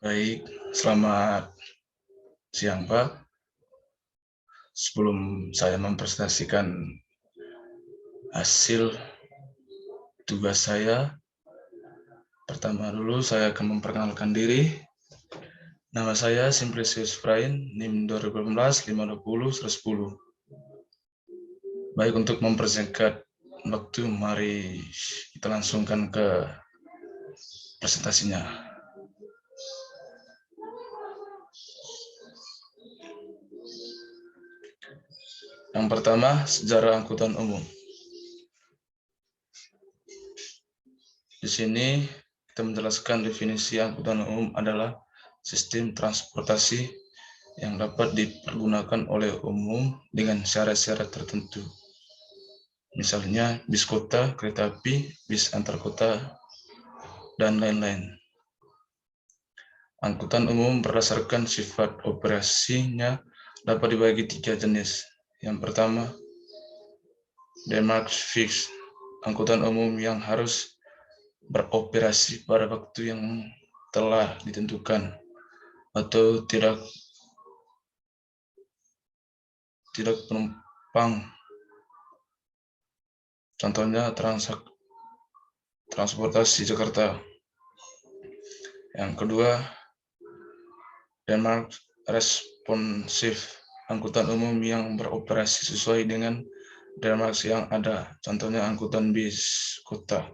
Baik, selamat siang Pak. Sebelum saya mempresentasikan hasil tugas saya, pertama dulu saya akan memperkenalkan diri. Nama saya Simplicius Brian, NIM 2018-520-110. Baik, untuk mempersingkat waktu, mari kita langsungkan ke presentasinya. Yang pertama, sejarah angkutan umum. Di sini kita menjelaskan definisi angkutan umum adalah sistem transportasi yang dapat dipergunakan oleh umum dengan syarat-syarat tertentu. Misalnya bis kota, kereta api, bis antar kota, dan lain-lain. Angkutan umum berdasarkan sifat operasinya dapat dibagi 3 jenis. Yang pertama, demarche fix, angkutan umum yang harus beroperasi pada waktu yang telah ditentukan atau tidak penumpang. Contohnya transportasi Jakarta. Yang kedua, demarche responsif, angkutan umum yang beroperasi sesuai dengan demarche yang ada. Contohnya angkutan bis kota.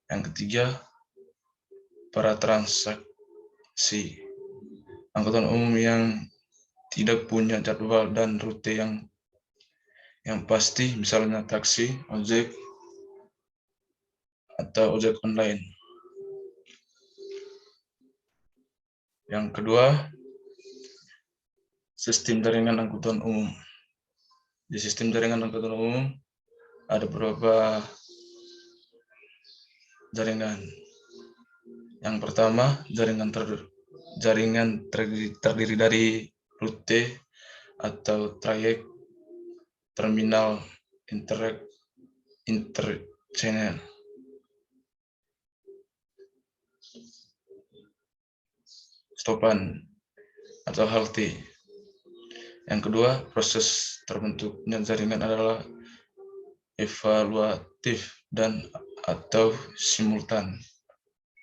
Yang ketiga, paratransaksi, angkutan umum yang tidak punya jadwal dan rute yang pasti, misalnya taksi, ojek, atau ojek online. Yang kedua, sistem jaringan angkutan umum. Di sistem jaringan angkutan umum ada beberapa jaringan. Yang pertama, jaringan terdiri dari rute atau trayek, terminal, interchannel. Stopan atau halte. Yang kedua, proses terbentuknya jaringan adalah evaluatif dan atau simultan.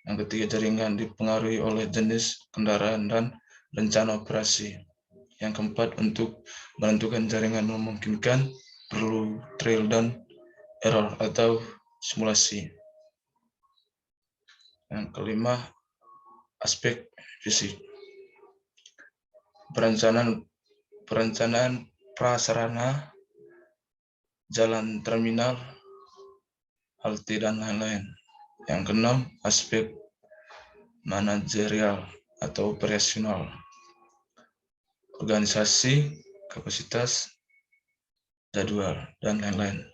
Yang ketiga, jaringan dipengaruhi oleh jenis kendaraan dan rencana operasi. Yang keempat, untuk menentukan jaringan memungkinkan perlu trial dan error atau simulasi. Yang kelima, aspek fisik. Perencanaan prasarana, jalan terminal, halte, dan lain-lain. Yang keenam, aspek manajerial atau operasional, organisasi, kapasitas, jadwal, dan lain-lain.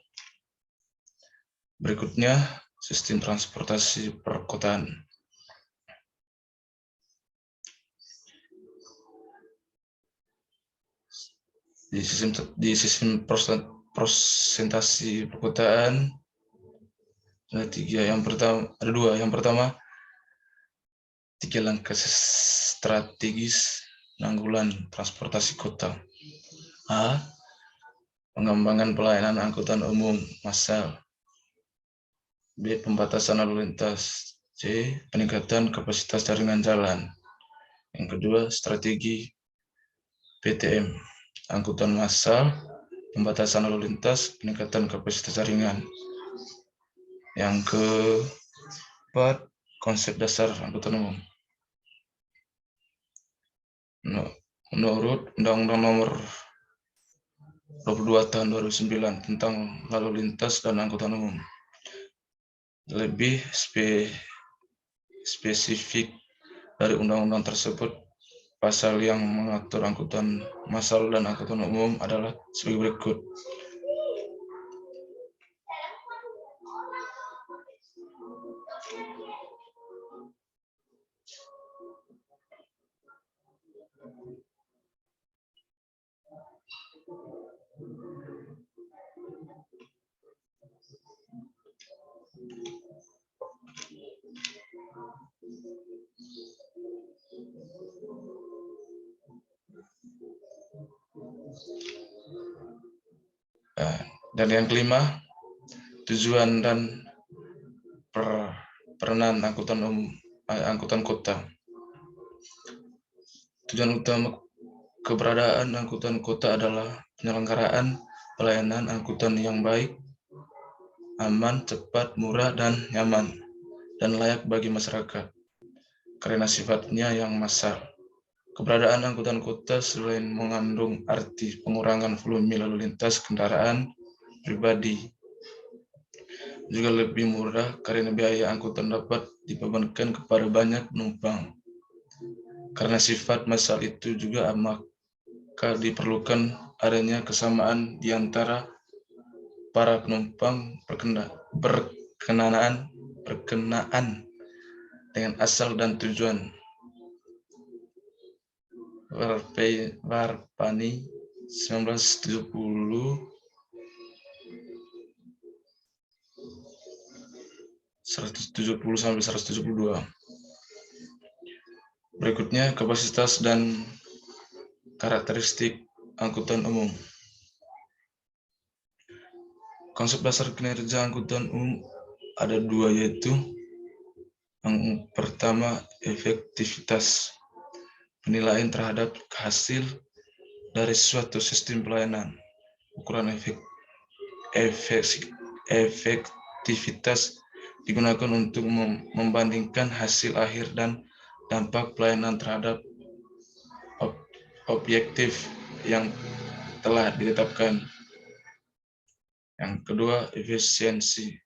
Berikutnya, sistem transportasi perkotaan. Di sistem presentasi perkotaan ada dua. Yang pertama, 3 langkah strategis penanggulan transportasi kota. A. Pengembangan pelayanan angkutan umum massal. B. Pembatasan lalu lintas. C. Peningkatan kapasitas jaringan jalan. Yang kedua, strategi PTM, angkutan massal, pembatasan lalu lintas, peningkatan kapasitas jaringan. Yang keempat, konsep dasar angkutan umum. Menurut Undang-Undang Nomor 22 Tahun 2009 tentang lalu lintas dan angkutan umum, lebih spesifik dari undang-undang tersebut, pasal yang mengatur angkutan massal dan angkutan umum adalah sebagai berikut. Dan yang kelima, tujuan dan peranan angkutan kota. Tujuan utama keberadaan angkutan kota adalah penyelenggaraan pelayanan angkutan yang baik, aman, cepat, murah, dan nyaman, dan layak bagi masyarakat, karena sifatnya yang massal. Keberadaan angkutan kota selain mengandung arti pengurangan volume lalu lintas kendaraan pribadi, juga lebih murah karena biaya angkutan dapat dibebankan kepada banyak penumpang. Karena sifat massal itu juga maka diperlukan adanya kesamaan di antara para penumpang berkenaan dengan asal dan tujuan. Warpani 1970 sampai 172. Berikutnya, kapasitas dan karakteristik angkutan umum. Konsep dasar kinerja angkutan umum ada dua, yaitu yang pertama, efektivitas. Penilaian terhadap hasil dari suatu sistem pelayanan. Ukuran efektivitas digunakan untuk membandingkan hasil akhir dan dampak pelayanan terhadap objektif yang telah ditetapkan. Yang kedua, efisiensi.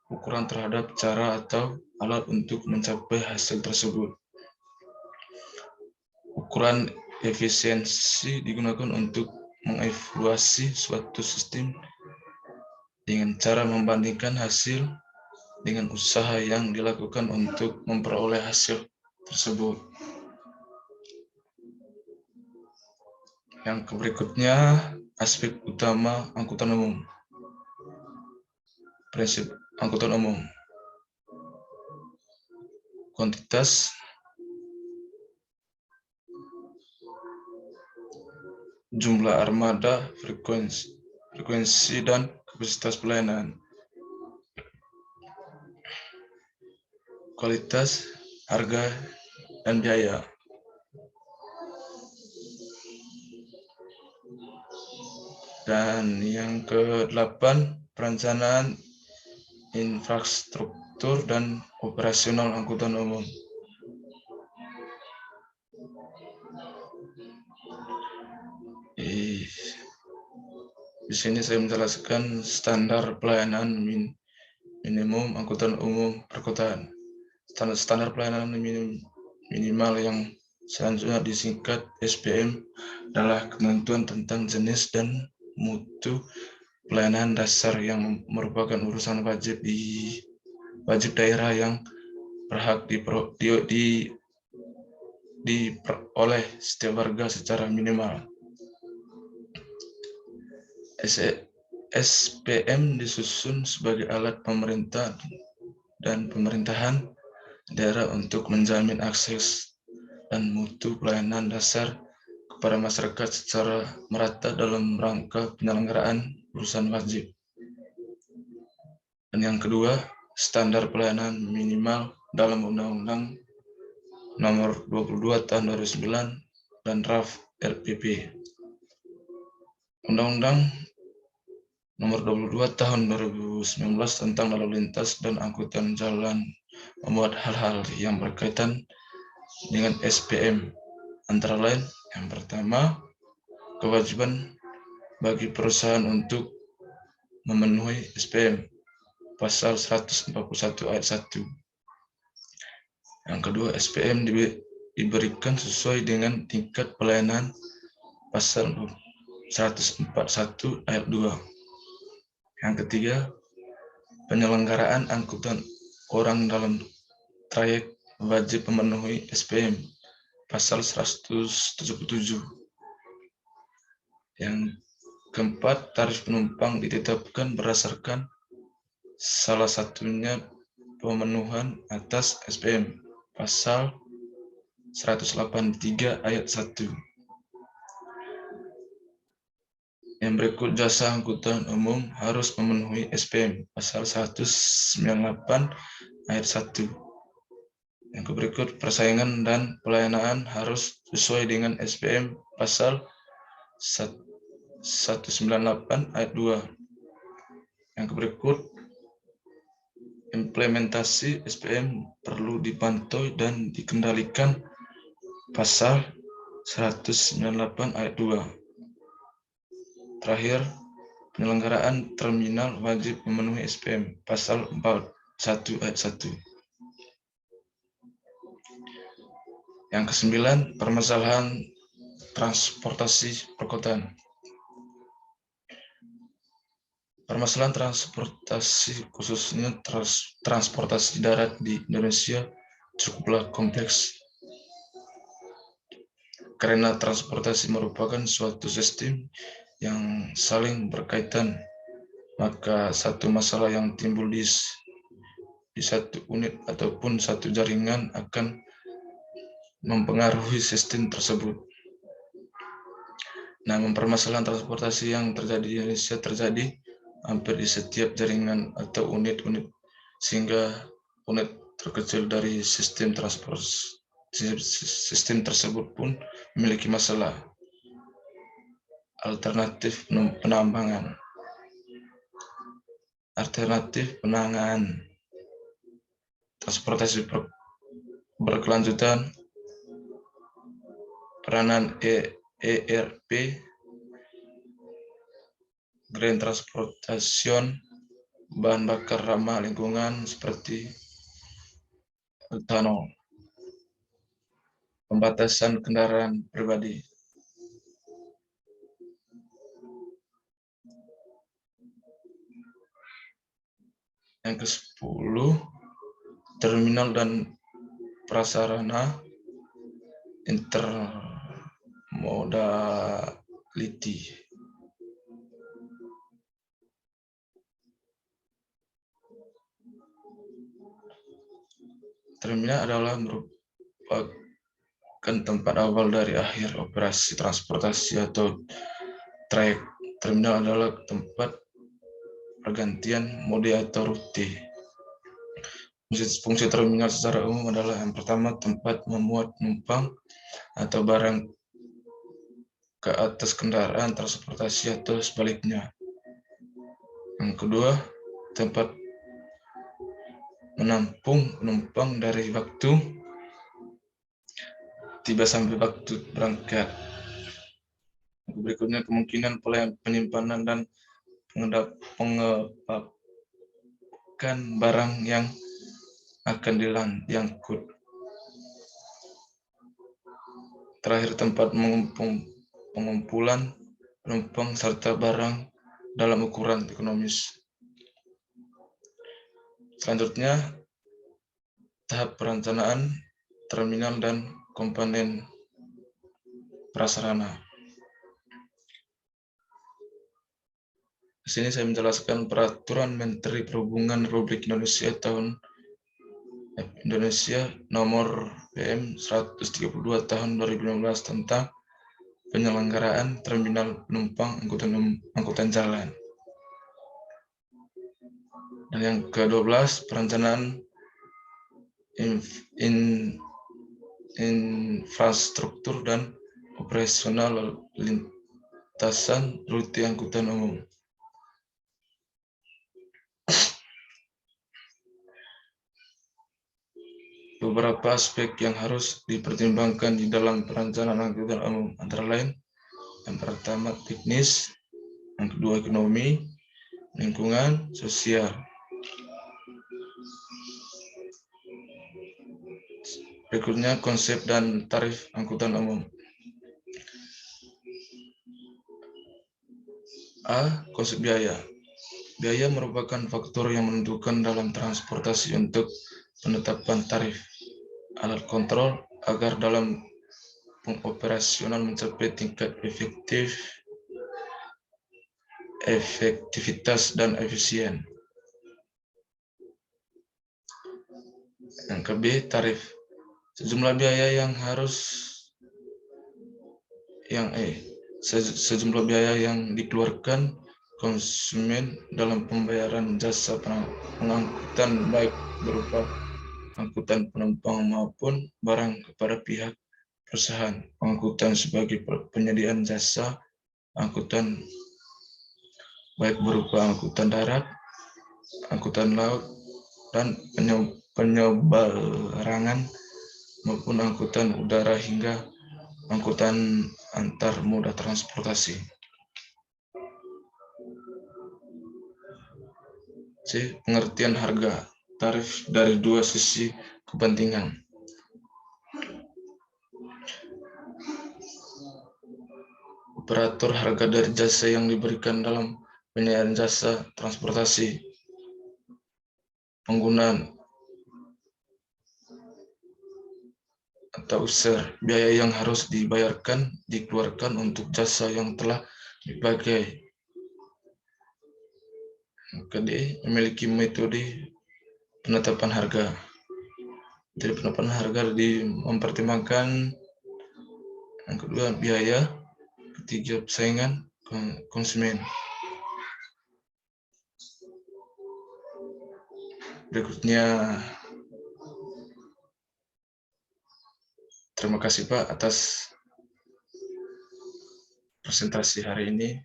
Ukuran terhadap cara atau alat untuk mencapai hasil tersebut. Ukuran efisiensi digunakan untuk mengevaluasi suatu sistem dengan cara membandingkan hasil dengan usaha yang dilakukan untuk memperoleh hasil tersebut. Yang berikutnya, aspek utama angkutan umum. Prinsip angkutan umum. Kuantitas, jumlah armada, frekuensi dan kapasitas pelayanan. Kualitas, harga, dan biaya. Dan yang ke-8, perencanaan infrastruktur dan operasional angkutan umum. Di sini saya menjelaskan standar pelayanan minimum angkutan umum perkotaan. Standar pelayanan minimal yang selanjutnya disingkat SPM adalah ketentuan tentang jenis dan mutu pelayanan dasar yang merupakan urusan wajib daerah yang berhak diperoleh setiap warga secara minimal. SPM disusun sebagai alat pemerintah dan pemerintahan daerah untuk menjamin akses dan mutu pelayanan dasar kepada masyarakat secara merata dalam rangka penyelenggaraan urusan wajib. Dan yang kedua, standar pelayanan minimal dalam Undang-Undang Nomor 22 Tahun 2009 dan Draft RPP. Undang-Undang Nomor 22 Tahun 2019 tentang lalu lintas dan angkutan jalan memuat hal-hal yang berkaitan dengan SPM, antara lain yang pertama, kewajiban bagi perusahaan untuk memenuhi SPM, pasal 141 ayat 1. Yang kedua, SPM diberikan sesuai dengan tingkat pelayanan, pasal 141 ayat 2. Yang ketiga, penyelenggaraan angkutan orang dalam trayek wajib memenuhi SPM, pasal 177. Yang keempat, tarif penumpang ditetapkan berdasarkan salah satunya pemenuhan atas SPM, pasal 183 ayat 1. Yang berikut, jasa angkutan umum harus memenuhi SPM pasal 198 ayat 1. Yang berikut, persaingan dan pelayanan harus sesuai dengan SPM pasal 198 ayat 2. Yang berikut, implementasi SPM perlu dipantau dan dikendalikan pasal 198 ayat 2. Terakhir, penyelenggaraan terminal wajib memenuhi SPM pasal 41 ayat 1. Yang ke-9, permasalahan transportasi perkotaan. Permasalahan transportasi, khususnya transportasi darat di Indonesia, cukuplah kompleks. Karena transportasi merupakan suatu sistem yang saling berkaitan, maka satu masalah yang timbul di satu unit ataupun satu jaringan akan mempengaruhi sistem tersebut. Namun permasalahan transportasi yang terjadi di Indonesia terjadi hampir di setiap jaringan atau unit-unit, sehingga unit terkecil dari sistem tersebut pun memiliki masalah. Alternatif penambangan. Alternatif penanganan transportasi berkelanjutan, peranan ERP, green transportation, bahan bakar ramah lingkungan seperti etanol, pembatasan kendaraan pribadi. Yang ke-10, terminal dan prasarana intermodality. Terminal adalah merupakan tempat awal dari akhir operasi transportasi atau trayek. Terminal adalah tempat pergantian mode atau rute. Fungsi terminal secara umum adalah yang pertama, tempat memuat penumpang atau barang ke atas kendaraan transportasi atau sebaliknya. Yang kedua, tempat menampung penumpang dari waktu tiba sampai waktu berangkat. Berikutnya, kemungkinan penyimpanan dan pengepakan barang yang akan diangkut. Terakhir, tempat pengumpulan penumpang serta barang dalam ukuran ekonomis. Selanjutnya, tahap perencanaan terminal dan komponen prasarana. Di sini saya menjelaskan Peraturan Menteri Perhubungan Republik Indonesia nomor PM 132 tahun 2015 tentang penyelenggaraan terminal penumpang angkutan jalan. Dan yang ke-12, perencanaan infrastruktur dan operasional lintasan rute angkutan umum. Beberapa aspek yang harus dipertimbangkan di dalam perencanaan angkutan umum antara lain, yang pertama teknis, yang kedua ekonomi, lingkungan, sosial. Berikutnya, konsep dan tarif angkutan umum. A. Konsep biaya. Biaya merupakan faktor yang menentukan dalam transportasi untuk penetapan tarif. Alat kontrol agar dalam pengoperasional mencapai tingkat efektivitas dan efisien. Yang ke B, tarif. Sejumlah biaya yang sejumlah biaya yang dikeluarkan konsumen dalam pembayaran jasa pengangkutan, baik berupa angkutan penumpang maupun barang, kepada pihak perusahaan pengangkutan sebagai penyediaan jasa angkutan, baik berupa angkutan darat, angkutan laut, dan penyeberangan maupun angkutan udara hingga angkutan antar moda transportasi. C. Pengertian harga tarif dari dua sisi kepentingan. Operator harga dari jasa yang diberikan dalam penyediaan jasa transportasi. Penggunaan atau user, biaya yang harus dikeluarkan untuk jasa yang telah dipakai. D. Memiliki metode penetapan harga. Jadi penetapan harga mempertimbangkan yang kedua biaya, ketiga persaingan konsumen. Berikutnya, terima kasih Pak atas presentasi hari ini,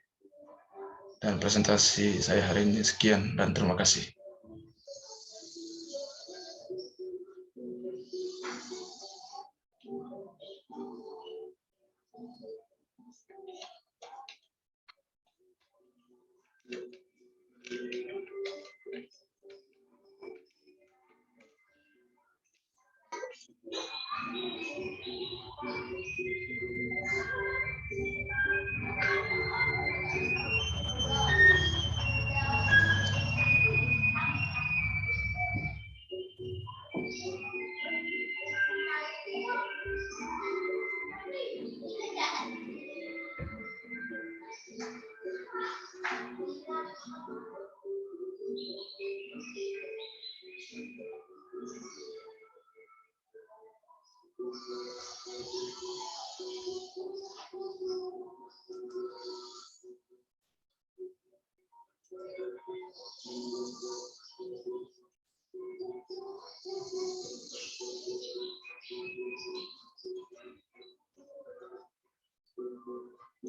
dan presentasi saya hari ini sekian, dan terima kasih.